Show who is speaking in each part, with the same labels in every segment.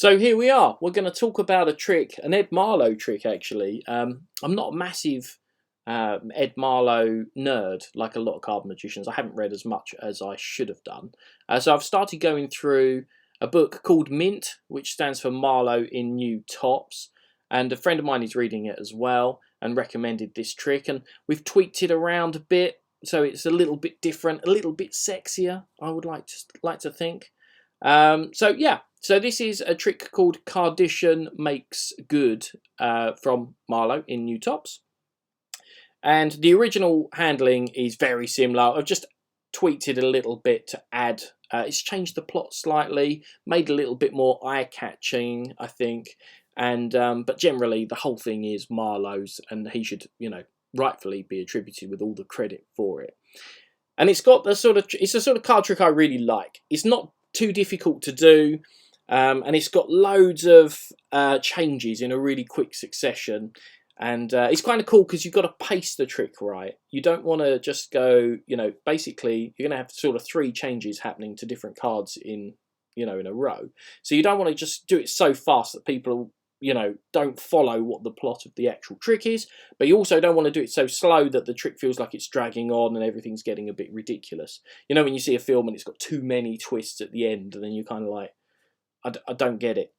Speaker 1: So here we are. We're going to talk about a trick, an Ed Marlo trick actually. I'm not a massive Ed Marlo nerd like a lot of card magicians. I haven't read as much as I should have done. So I've started going through a book called Mint, which stands for Marlo in New Tops. And a friend of mine is reading it as well and recommended this trick. And we've tweaked it around a bit, so it's a little bit different, a little bit sexier, I would like to think. So this is a trick called Cardician Makes Good from Marlo in New Tops. And the original handling is very similar. I've just tweaked it a little bit to add, it's changed the plot slightly, made a little bit more eye-catching, I think. And but generally the whole thing is Marlo's, and he should, rightfully be attributed with all the credit for it. And it's got the it's a sort of card trick I really like. It's not too difficult to do. And it's got loads of changes in a really quick succession, and it's kind of cool because you've got to pace the trick right. You don't want to just go, basically you're going to have sort of 3 changes happening to different cards in a row. So you don't want to just do it so fast that people don't follow what the plot of the actual trick is, but you also don't want to do it so slow that the trick feels like it's dragging on and everything's getting a bit ridiculous. When you see a film and it's got too many twists at the end, and then you're kind of like, I don't get it.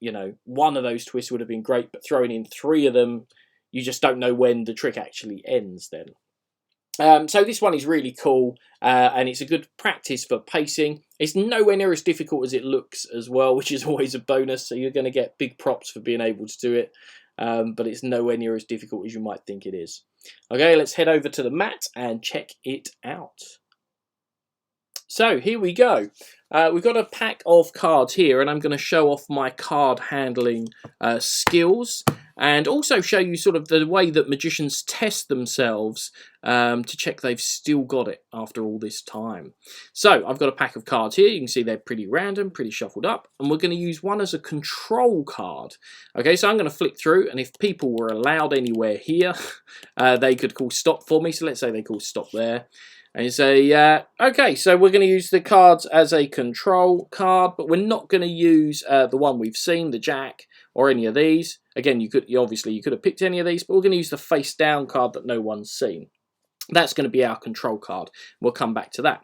Speaker 1: One of those twists would have been great, but throwing in 3 of them, you just don't know when the trick actually ends then. So this one is really cool, and it's a good practice for pacing. It's nowhere near as difficult as it looks as well, which is always a bonus, so you're going to get big props for being able to do it, but it's nowhere near as difficult as you might think it is. Okay, let's head over to the mat and check it out. So here we go. We've got a pack of cards here, and I'm going to show off my card handling skills, and also show you sort of the way that magicians test themselves to check they've still got it after all this time. So I've got a pack of cards here. You can see they're pretty random, pretty shuffled up, and we're going to use one as a control card. Okay, so I'm going to flick through, and if people were allowed anywhere here, they could call stop for me. So let's say they call stop there. And you say, okay, so we're going to use the cards as a control card, but we're not going to use the one we've seen, the Jack, or any of these. Again, you could have picked any of these, but we're going to use the face down card that no one's seen. That's going to be our control card. We'll come back to that.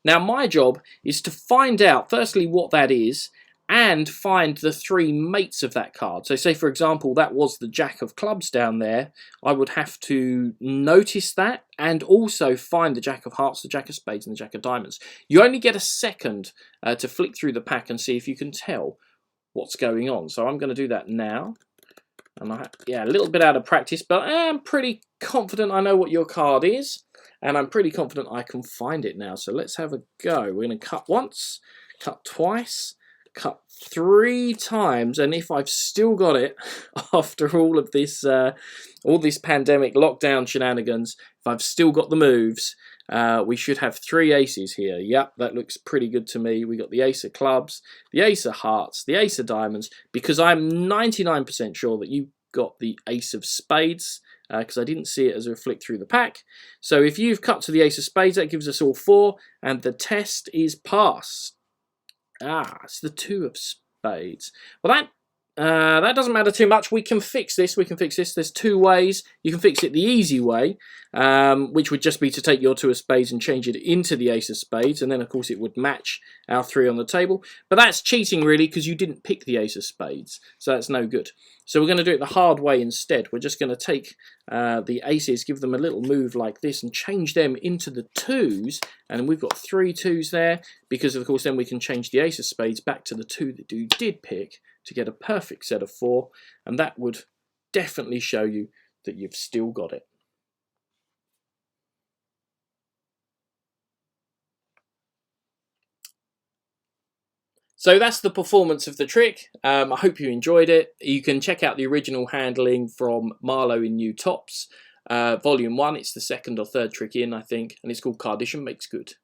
Speaker 1: Now, my job is to find out, firstly, what that is, and find the 3 mates of that card. So say, for example, that was the Jack of Clubs down there. I would have to notice that and also find the Jack of Hearts, the Jack of Spades, and the Jack of Diamonds. You only get a second to flick through the pack and see if you can tell what's going on. So I'm going to do that now. And a little bit out of practice, but I'm pretty confident I know what your card is, and I'm pretty confident I can find it now. So let's have a go. We're going to cut once, cut twice, cut 3 times, and if I've still got it after all this pandemic lockdown shenanigans, if I've still got the moves, we should have 3 aces here. Yep, that looks pretty good to me. We got the Ace of Clubs, the Ace of Hearts, the Ace of Diamonds, because I'm 99% sure that you got the Ace of Spades, because I didn't see it as a flick through the pack. So if you've cut to the Ace of Spades, that gives us all 4, and the test is passed. It's the 2 of Spades. Well, that doesn't matter too much. We can fix this. There's 2 ways. You can fix it the easy way, which would just be to take your 2 of Spades and change it into the Ace of Spades, and then, of course, it would match our 3 on the table. But that's cheating, really, because you didn't pick the Ace of Spades, so that's no good. So we're going to do it the hard way instead. We're just going to take the aces, give them a little move like this, and change them into the 2s, and we've got 3 2s there, because, of course, then we can change the Ace of Spades back to the 2 that you did pick, to get a perfect set of 4, and that would definitely show you that you've still got it. So that's the performance of the trick. I hope you enjoyed it. You can check out the original handling from Marlo in New Tops, Volume 1. It's the 2nd or 3rd trick in, I think, and it's called Cardician Makes Good.